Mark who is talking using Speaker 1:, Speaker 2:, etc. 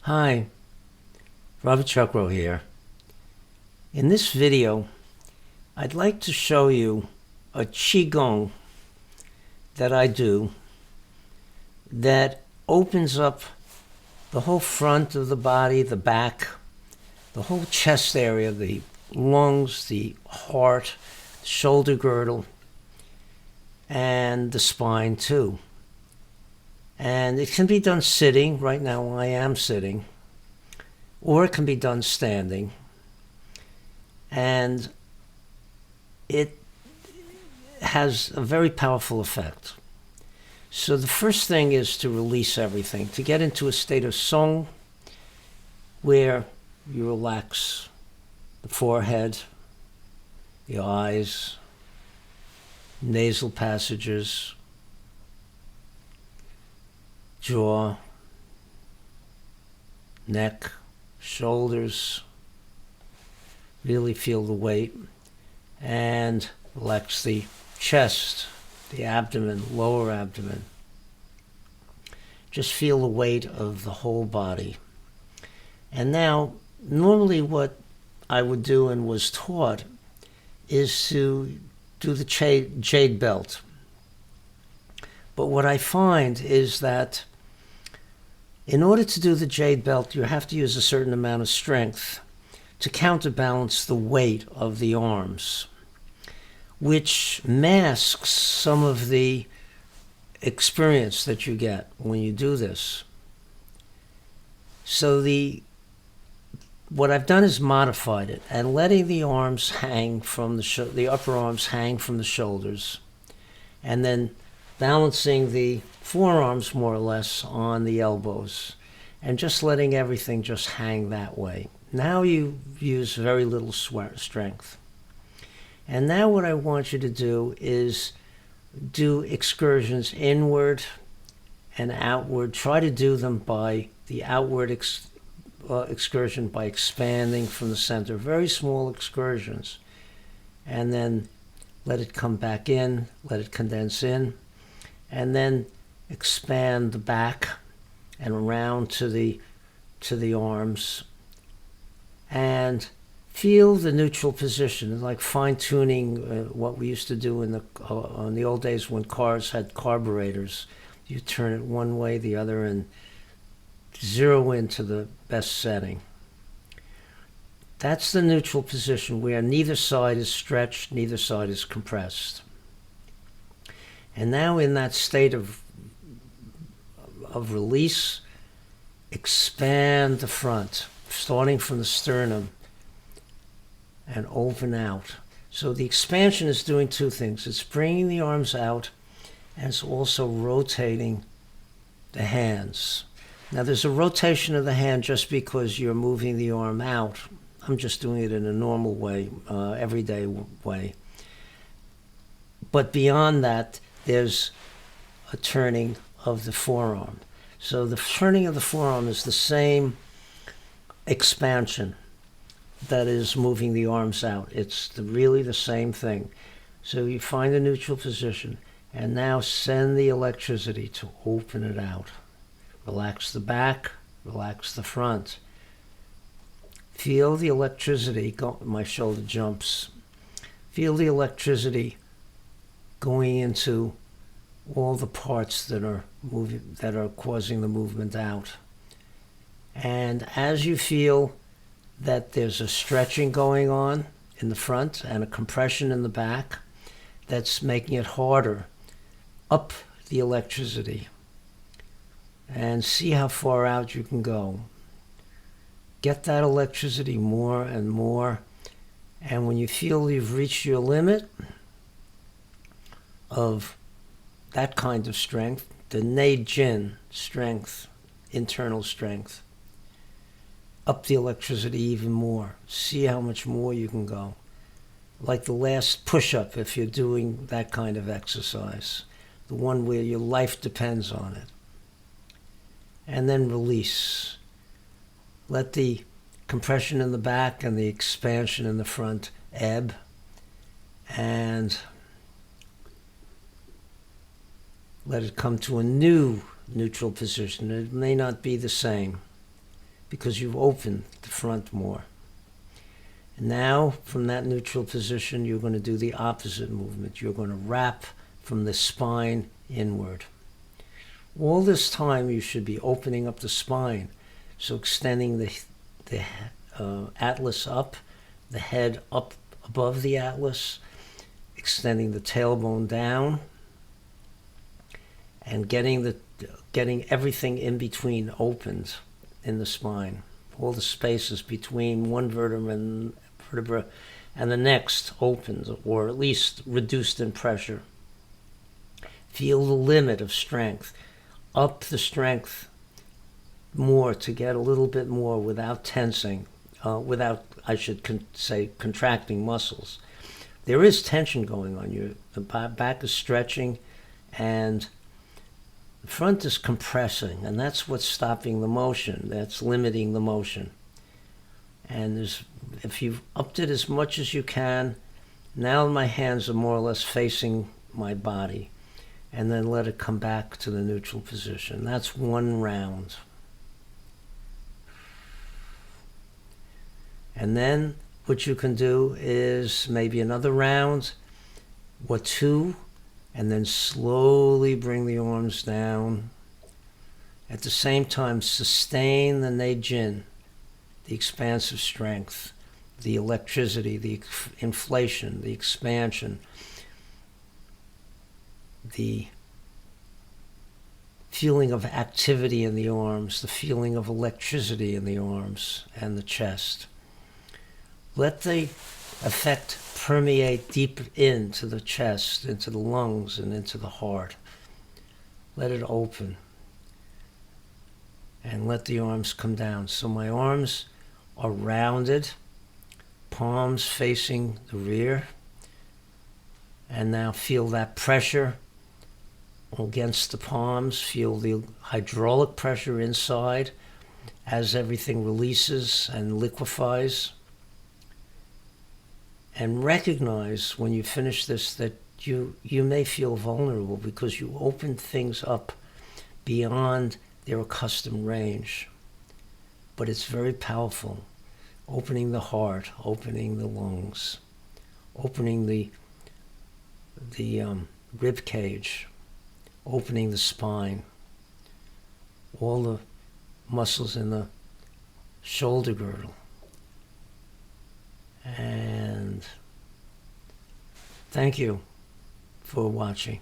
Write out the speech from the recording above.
Speaker 1: Hi, Robert Chuckrow here. In this video, I'd like to show you a Qigong that I do that opens up the whole front of the body, the back, the whole chest area, the lungs, the heart, the shoulder girdle, and the spine too. And it can be done sitting. Right now I am sitting. Or it can be done standing. And it has a very powerful effect. So the first thing is to release everything, to get into a state of song where you relax the forehead, the eyes, nasal passages, jaw, neck, shoulders. Really feel the weight, and relax the chest, the abdomen, lower abdomen. Just feel the weight of the whole body. And now, normally what I would do and was taught is to do the jade belt. But what I find is that in order to do the jade belt, you have to use a certain amount of strength to counterbalance the weight of the arms, which masks some of the experience that you get when you do this. So what I've done is modified it and letting the arms hang from the upper arms hang from the shoulders, and then balancing the forearms more or less on the elbows, and just letting everything just hang that way. Now you use very little strength. And now what I want you to do is do excursions inward and outward. Try to do them by the outward excursion by expanding from the center. Very small excursions. And then let it come back in, let it condense in, and then expand the back and around to the arms, and feel the neutral position, like fine-tuning what we used to do in the old days when cars had carburetors. You turn it one way, the other, and zero into the best setting. That's the neutral position where neither side is stretched, neither side is compressed. And now in that state of release, expand the front, starting from the sternum, and open out. So the expansion is doing two things. It's bringing the arms out, and it's also rotating the hands. Now there's a rotation of the hand just because you're moving the arm out. I'm just doing it in a normal way, everyday way. But beyond that, there's a turning of the forearm. So the turning of the forearm is the same expansion that is moving the arms out. It's really the same thing. So you find a neutral position, and now send the electricity to open it out. Relax the back, relax the front. Feel the electricity go. My shoulder jumps. Feel the electricity going into all the parts that are moving, that are causing the movement out. And as you feel that there's a stretching going on in the front and a compression in the back that's making it harder, up the electricity and see how far out you can go. Get that electricity more and more, and when you feel you've reached your limit of that kind of strength, the Nei-Jin strength, internal strength, up the electricity even more. See how much more you can go. Like the last push-up, if you're doing that kind of exercise, the one where your life depends on it. And then release. Let the compression in the back and the expansion in the front ebb, and let it come to a new neutral position. It may not be the same. because you've opened the front more. And now, from that neutral position, you're going to do the opposite movement. You're going to wrap from the spine inward. All this time, you should be opening up the spine. So extending the atlas up, the head up above the atlas, extending the tailbone down, and getting everything in between opened in the spine. All the spaces between one vertebra and the next opened, or at least reduced in pressure. Feel the limit of strength. Up the strength more to get a little bit more without tensing, without, I should say, contracting muscles. There is tension going on. The back is stretching and the front is compressing, and that's what's stopping the motion. That's limiting the motion. And if you've upped it as much as you can, now my hands are more or less facing my body. And then let it come back to the neutral position. That's one round. And then what you can do is maybe another round or two, and then slowly bring the arms down. At the same time, sustain the Neijin, the expansive strength, the electricity, the inflation, the expansion, the feeling of activity in the arms, the feeling of electricity in the arms and the chest. Let the effect permeate deep into the chest, into the lungs, and into the heart. Let it open. And let the arms come down. So my arms are rounded, palms facing the rear. And now feel that pressure against the palms. Feel the hydraulic pressure inside as everything releases and liquefies. And recognize when you finish this that you may feel vulnerable because you opened things up beyond their accustomed range. But it's very powerful. Opening the heart, opening the lungs, opening the rib cage, opening the spine, all the muscles in the shoulder girdle. And thank you for watching.